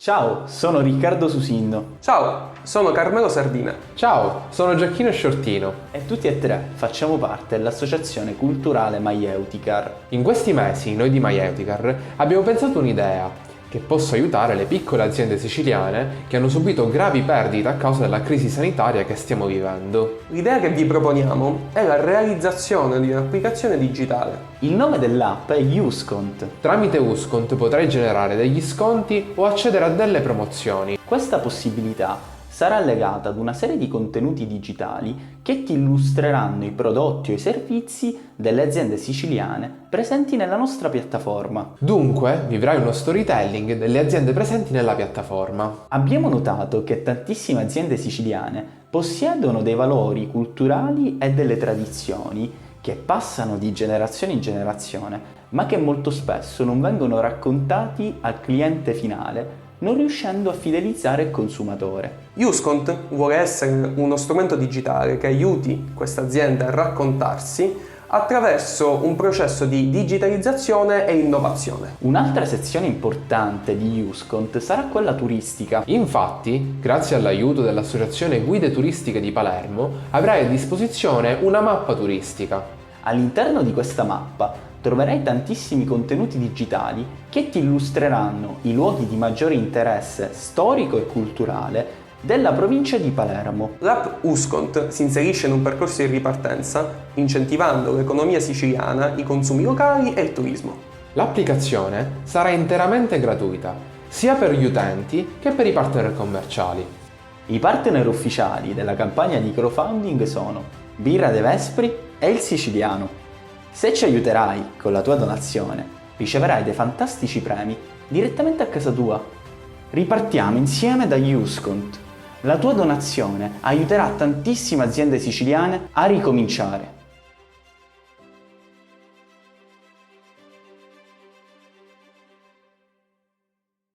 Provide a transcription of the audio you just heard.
Ciao, sono Riccardo Susinno Ciao, sono Carmelo Sardina. Ciao, sono Giacchino Sciortino. e tutti e tre facciamo parte dell'associazione culturale Maieuticar. In questi mesi noi di Maieuticar abbiamo pensato un'idea che possa aiutare le piccole aziende siciliane che hanno subito gravi perdite a causa della crisi sanitaria che stiamo vivendo. L'idea che vi proponiamo è la realizzazione di un'applicazione digitale. Il nome dell'app è Uscont. Tramite Uscont potrai generare degli sconti o accedere a delle promozioni. Questa possibilità sarà legata ad una serie di contenuti digitali che ti illustreranno i prodotti o i servizi delle aziende siciliane presenti nella nostra piattaforma. Dunque, vivrai uno storytelling delle aziende presenti nella piattaforma. Abbiamo notato che tantissime aziende siciliane possiedono dei valori culturali e delle tradizioni che passano di generazione in generazione, ma che molto spesso non vengono raccontati al cliente finale, non riuscendo a fidelizzare il consumatore. Uscont vuole essere uno strumento digitale che aiuti queste aziende a raccontarsi attraverso un processo di digitalizzazione e innovazione. Un'altra sezione importante di Uscont sarà quella turistica. Infatti, grazie all'aiuto dell'Associazione Guide Turistiche di Palermo, avrai a disposizione una mappa turistica. All'interno di questa mappa troverai tantissimi contenuti digitali che ti illustreranno i luoghi di maggiore interesse storico e culturale della provincia di Palermo. L'app Uscont si inserisce in un percorso di ripartenza, incentivando l'economia siciliana, i consumi locali e il turismo. L'applicazione sarà interamente gratuita, sia per gli utenti che per i partner commerciali. I partner ufficiali della campagna di crowdfunding sono Birra de Vespri e Il Siciliano. Se ci aiuterai con la tua donazione, riceverai dei fantastici premi direttamente a casa tua. Ripartiamo insieme da Uscont. La tua donazione aiuterà tantissime aziende siciliane a ricominciare.